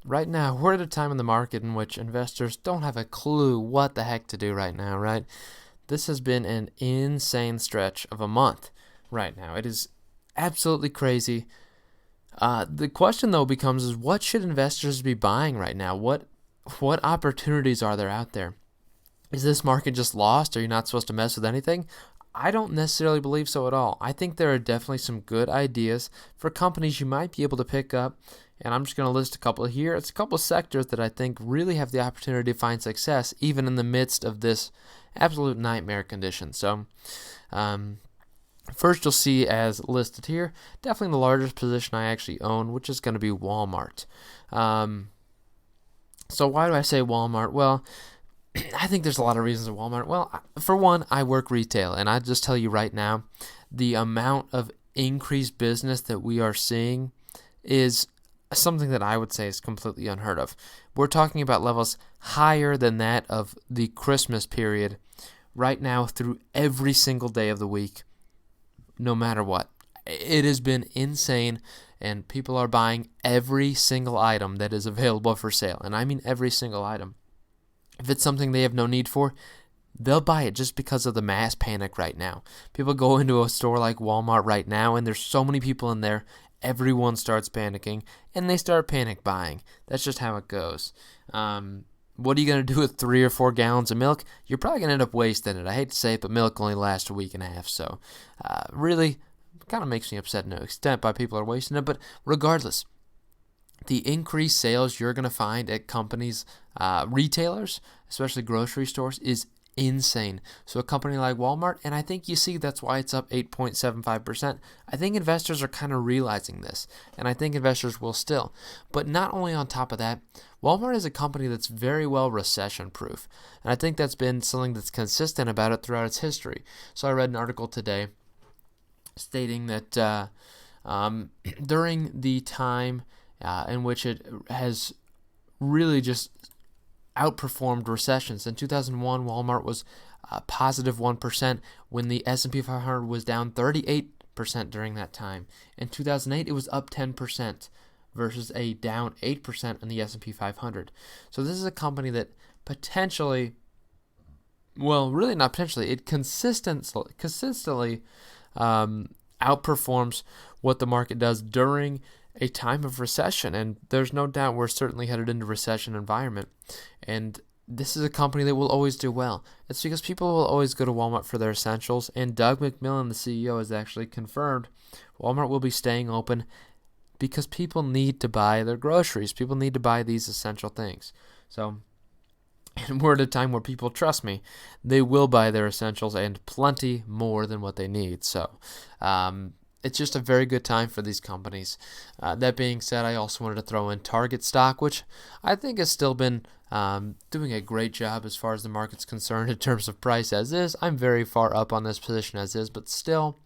right now we're at a time in the market in which investors don't have a clue what the heck to do right now, right? This has been an insane stretch of a month right now. It is absolutely crazy. The question though becomes is what should investors be buying right now? What opportunities are there out there? Is this market just lost? Are you not supposed to mess with anything? I don't necessarily believe so at all. I think there are definitely some good ideas for companies you might be able to pick up, and I'm just going to list a couple here. It's a couple of sectors that I think really have the opportunity to find success even in the midst of this absolute nightmare condition. So, first you'll see as listed here, definitely the largest position I actually own, which is going to be Walmart. So why do I say Walmart? Well, I think there's a lot of reasons at Walmart. Well, for one, I work retail, and I just tell you right now, the amount of increased business that we are seeing is something that I would say is completely unheard of. We're talking about levels higher than that of the Christmas period right now through every single day of the week, no matter what. It has been insane, and people are buying every single item that is available for sale, and I mean every single item. If it's something they have no need for, they'll buy it just because of the mass panic right now. People go into a store like Walmart right now, and there's so many people in there, everyone starts panicking, and they start panic buying. That's just how it goes. What are you going to do with 3 or 4 gallons of milk? You're probably going to end up wasting it. I hate to say it, but milk only lasts a week and a half, so really kind of makes me upset to no extent by people are wasting it, but regardless, the increased sales you're going to find at companies, retailers, especially grocery stores, is insane. So a company like Walmart, and I think you see that's why it's up 8.75%. I think investors are kind of realizing this, and I think investors will still. But not only on top of that, Walmart is a company that's very well recession-proof, and I think that's been something that's consistent about it throughout its history. So I read an article today stating that during the time in which it has really just outperformed recessions. In 2001, Walmart was positive 1% when the S&P 500 was down 38% during that time. In 2008, it was up 10% versus a down 8% in the S&P 500. So this is a company that potentially, well, really not potentially, it consistently outperforms what the market does during a time of recession, and there's no doubt we're certainly headed into a recession environment, and this is a company that will always do well. It's because people will always go to Walmart for their essentials, and Doug McMillon, the CEO, has actually confirmed Walmart will be staying open because people need to buy their groceries. People need to buy these essential things. So, and we're at a time where people, trust me, they will buy their essentials and plenty more than what they need. So, it's just a very good time for these companies. That being said, I also wanted to throw in Target stock, which I think has still been doing a great job as far as the market's concerned in terms of price as is. I'm very far up on this position as is, but still,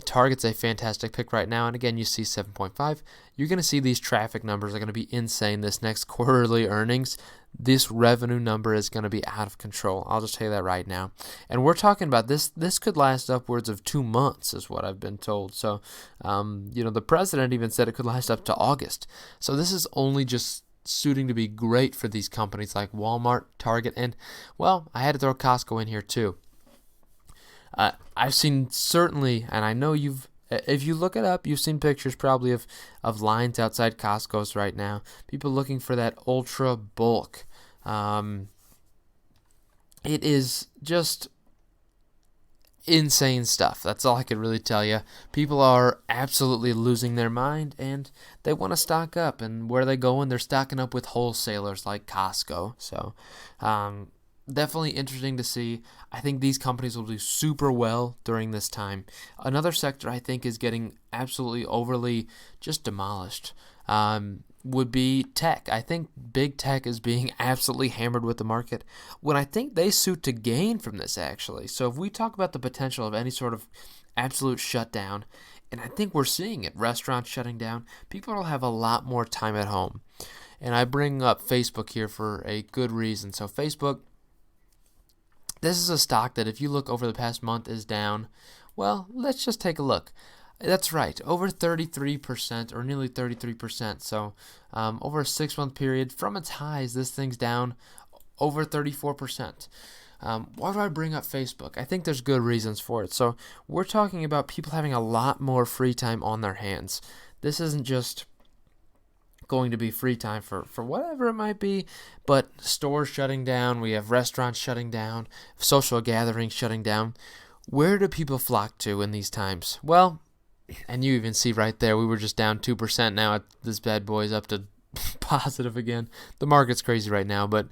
Target's a fantastic pick right now. And again, you see 7.5. You're going to see these traffic numbers are going to be insane this next quarterly earnings. This revenue number is going to be out of control. I'll just tell you that right now. And we're talking about this. This could last upwards of 2 months is what I've been told. So, the president even said it could last up to August. So this is only just suiting to be great for these companies like Walmart, Target, and, well, I had to throw Costco in here too. I've seen certainly, and I know if you look it up, you've seen pictures probably of lines outside Costco's right now. People looking for that ultra bulk. It is just insane stuff. That's all I could really tell you. People are absolutely losing their mind, and they want to stock up. And where they going, they're stocking up with wholesalers like Costco. So, definitely interesting to see. I think these companies will do super well during this time. Another sector I think is getting absolutely overly just demolished would be tech. I think big tech is being absolutely hammered with the market when I think they suit to gain from this actually. So if we talk about the potential of any sort of absolute shutdown, and I think we're seeing it, restaurants shutting down, people will have a lot more time at home. And I bring up Facebook here for a good reason. So Facebook, this is a stock that if you look over the past month is down. Well, let's just take a look. That's right, over 33% or nearly 33%. So over a 6 month period, from its highs, this thing's down over 34%. Why do I bring up Facebook? I think there's good reasons for it. So we're talking about people having a lot more free time on their hands. This isn't just going to be free time for whatever it might be, but stores shutting down, we have restaurants shutting down, social gatherings shutting down. Where do people flock to in these times? Well, and you even see right there, we were just down 2%. Now this bad boy's up to positive again. The market's crazy right now, but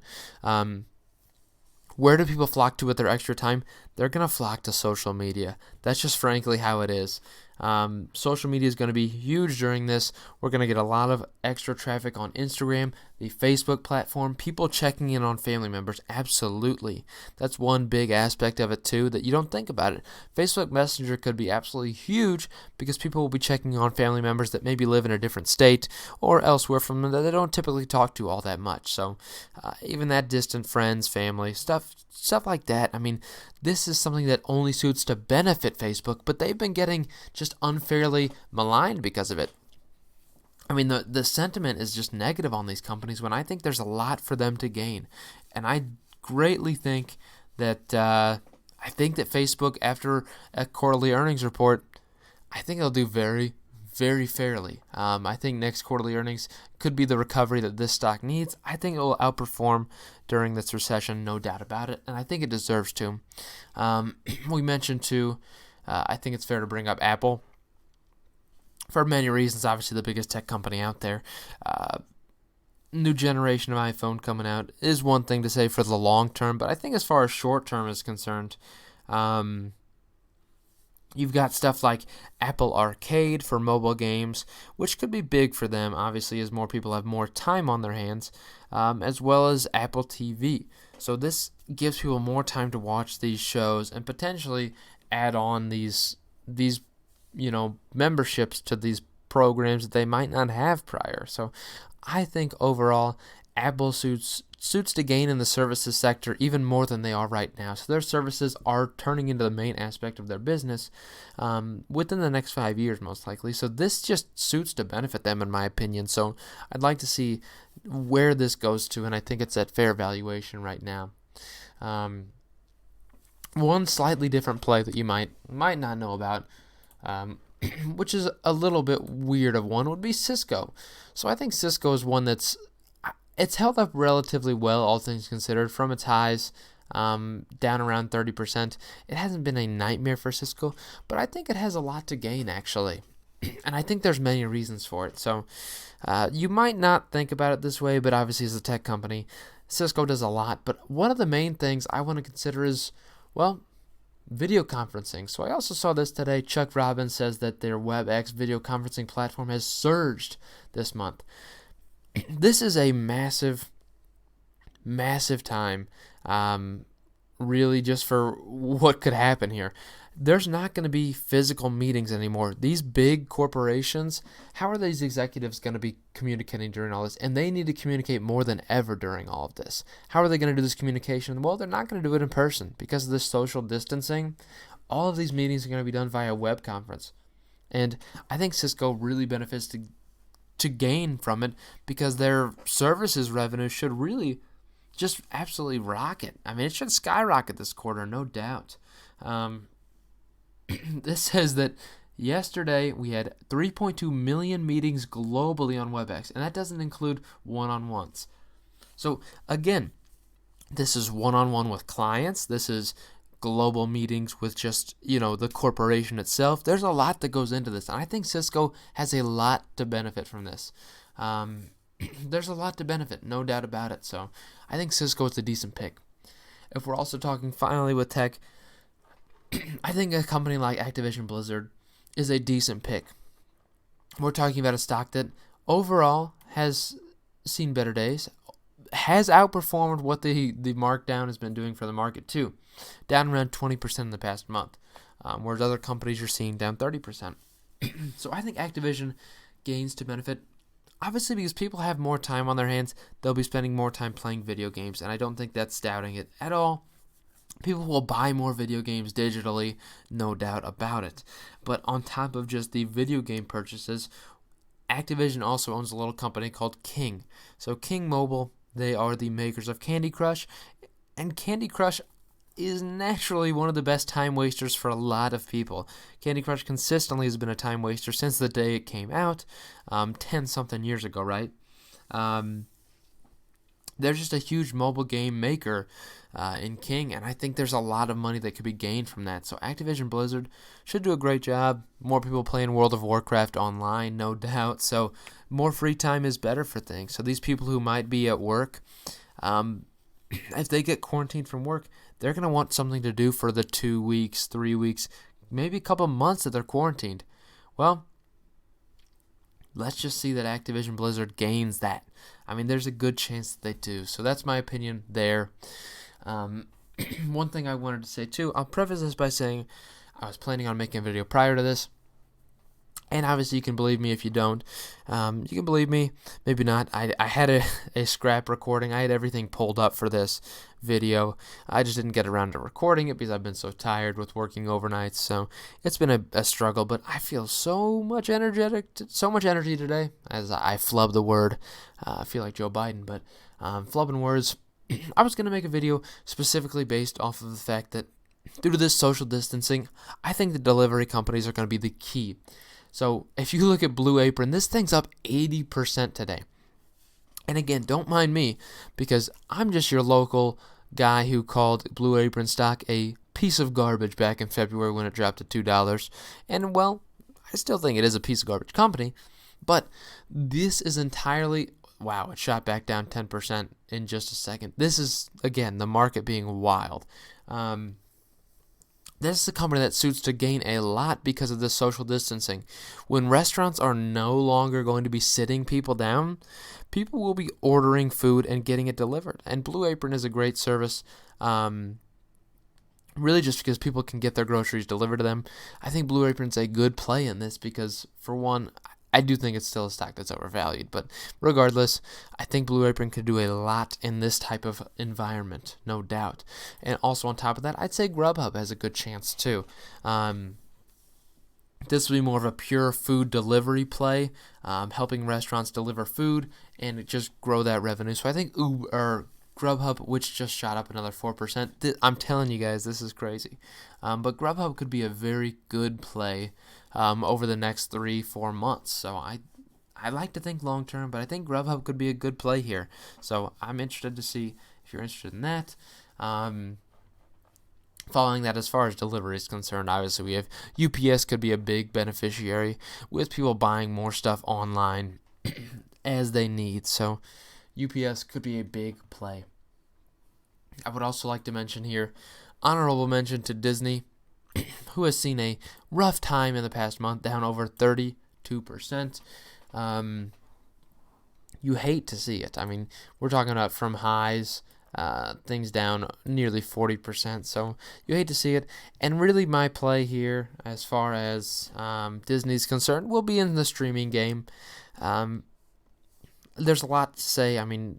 where do people flock to with their extra time? They're going to flock to social media. That's just frankly how it is. Social media is going to be huge during this. We're going to get a lot of extra traffic on Instagram, the Facebook platform, people checking in on family members. Absolutely. That's one big aspect of it too that you don't think about it. Facebook Messenger could be absolutely huge because people will be checking on family members that maybe live in a different state or elsewhere from them that they don't typically talk to all that much. So even that distant friends, family, stuff like that. I mean, this is something that only suits to benefit Facebook, but they've been getting just unfairly maligned because of it. I mean, the sentiment is just negative on these companies when I think there's a lot for them to gain. And I greatly think that Facebook, after a quarterly earnings report, I think it'll do very, very fairly. I think next quarterly earnings could be the recovery that this stock needs. I think it will outperform during this recession, no doubt about it, and I think it deserves to. We mentioned too, I think it's fair to bring up Apple for many reasons. Obviously, the biggest tech company out there. New generation of iPhone coming out is one thing to say for the long term, but I think as far as short term is concerned, you've got stuff like Apple Arcade for mobile games, which could be big for them, obviously, as more people have more time on their hands, as well as Apple TV. So this gives people more time to watch these shows and potentially add on these memberships to these programs that they might not have prior. So I think overall, Apple suits to gain in the services sector even more than they are right now. So their services are turning into the main aspect of their business within the next 5 years, most likely. So this just suits to benefit them, in my opinion. So I'd like to see where this goes to, and I think it's at fair valuation right now. One slightly different play that you might not know about, which is a little bit weird of one, would be Cisco. So I think Cisco is one it's held up relatively well, all things considered, from its highs down around 30%. It hasn't been a nightmare for Cisco, but I think it has a lot to gain, actually. And I think there's many reasons for it. So you might not think about it this way, but obviously as a tech company, Cisco does a lot. But one of the main things I want to consider is, well, video conferencing. So I also saw this today. Chuck Robbins says that their WebEx video conferencing platform has surged this month. This is a massive, massive time, really, just for what could happen here. There's not going to be physical meetings anymore. These big corporations, how are these executives going to be communicating during all this? And they need to communicate more than ever during all of this. How are they going to do this communication? Well, they're not going to do it in person because of this social distancing. All of these meetings are going to be done via web conference. And I think Cisco really benefits to gain from it because their services revenue should really just absolutely rocket. I mean, it should skyrocket this quarter, no doubt. This says that yesterday we had 3.2 million meetings globally on WebEx, and that doesn't include one-on-ones. So again, this is one-on-one with clients. This is global meetings with just, the corporation itself. There's a lot that goes into this, and I think Cisco has a lot to benefit from this. There's a lot to benefit, no doubt about it. So I think Cisco is a decent pick. If we're also talking finally with tech, I think a company like Activision Blizzard is a decent pick. We're talking about a stock that overall has seen better days, has outperformed what the markdown has been doing for the market too, down around 20% in the past month, whereas other companies you're seeing down 30%. So I think Activision gains to benefit, obviously because people have more time on their hands. They'll be spending more time playing video games, and I don't think that's doubting it at all. People will buy more video games digitally, no doubt about it. But on top of just the video game purchases, Activision also owns a little company called King. So King Mobile, they are the makers of Candy Crush, and Candy Crush is naturally one of the best time wasters for a lot of people. Candy Crush consistently has been a time waster since the day it came out, 10 something years ago, right? They're just a huge mobile game maker in King, and I think there's a lot of money that could be gained from that. So Activision Blizzard should do a great job. More people playing World of Warcraft online, no doubt. So more free time is better for things. So these people who might be at work, if they get quarantined from work, they're going to want something to do for the 2 weeks, 3 weeks, maybe a couple months that they're quarantined. Well, let's just see that Activision Blizzard gains that. I mean, there's a good chance that they do. So that's my opinion there. One thing I wanted to say too, I'll preface this by saying I was planning on making a video prior to this. And obviously you can believe me if you don't. You can believe me, maybe not. I had a scrap recording. I had everything pulled up for this video. I just didn't get around to recording it because I've been so tired with working overnights. So it's been a struggle, but I feel so much energy today. As I flub the word. I feel like Joe Biden, but flubbing words. I was going to make a video specifically based off of the fact that due to this social distancing, I think the delivery companies are going to be the key. So if you look at Blue Apron, this thing's up 80% today. And again, don't mind me because I'm just your local guy who called Blue Apron stock a piece of garbage back in February when it dropped to $2. And well, I still think it is a piece of garbage company, but this is entirely, wow, it shot back down 10% in just a second. This is, again, the market being wild. This is a company that suits to gain a lot because of this social distancing. When restaurants are no longer going to be sitting people down, people will be ordering food and getting it delivered. And Blue Apron is a great service, really just because people can get their groceries delivered to them. I think Blue Apron's a good play in this because, for one, I do think it's still a stock that's overvalued, but regardless, I think Blue Apron could do a lot in this type of environment, no doubt. And also on top of that, I'd say Grubhub has a good chance too. This will be more of a pure food delivery play, helping restaurants deliver food and just grow that revenue. So I think Grubhub, which just shot up another 4%. I'm telling you guys, this is crazy. But Grubhub could be a very good play over the next 3-4 months. So I like to think long term, but I think Grubhub could be a good play here. So I'm interested to see if you're interested in that. Following that, as far as delivery is concerned, obviously we have UPS could be a big beneficiary with people buying more stuff online as they need. So UPS could be a big play. I would also like to mention here, honorable mention to Disney, who has seen a rough time in the past month, down over 32%. You hate to see it. I mean, we're talking about from highs, things down nearly 40%. So you hate to see it. And really my play here, as far as Disney's concerned, will be in the streaming game. There's a lot to say. I mean,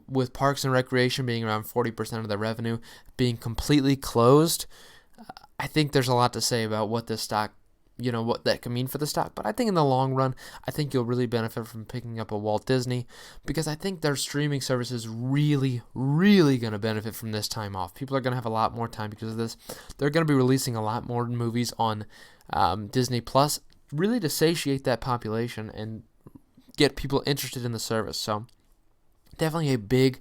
with Parks and Recreation being around 40% of the revenue being completely closed, I think there's a lot to say about what this stock, what that can mean for the stock. But I think in the long run, I think you'll really benefit from picking up a Walt Disney because I think their streaming service is really, really going to benefit from this time off. People are going to have a lot more time because of this. They're going to be releasing a lot more movies on Disney Plus, really to satiate that population and get people interested in the service. So definitely a big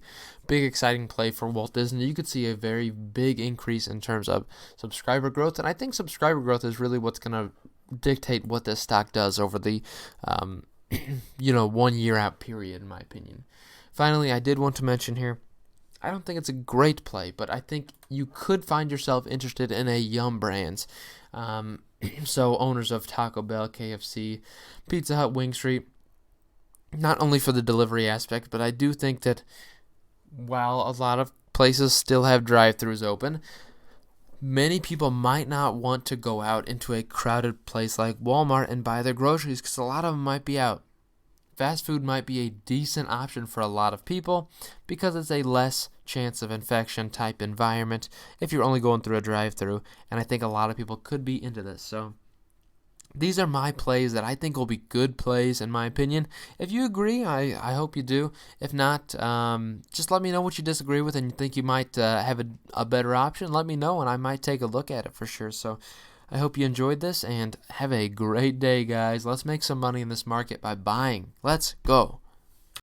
exciting play for Walt Disney. You could see a very big increase in terms of subscriber growth, and I think subscriber growth is really what's going to dictate what this stock does over the 1 year out period, in my opinion. Finally, I did want to mention here, I don't think it's a great play, but I think you could find yourself interested in a Yum Brands. So owners of Taco Bell, KFC, Pizza Hut, Wing Street, not only for the delivery aspect, but I do think that while a lot of places still have drive-thrus open, many people might not want to go out into a crowded place like Walmart and buy their groceries because a lot of them might be out fast food might be a decent option for a lot of people because it's a less chance of infection type environment if you're only going through a drive-through, and I think a lot of people could be into this. So these are my plays that I think will be good plays in my opinion. If you agree, I hope you do. If not, just let me know what you disagree with and you think you might have a better option. Let me know and I might take a look at it for sure. So I hope you enjoyed this and have a great day, guys. Let's make some money in this market by buying. Let's go.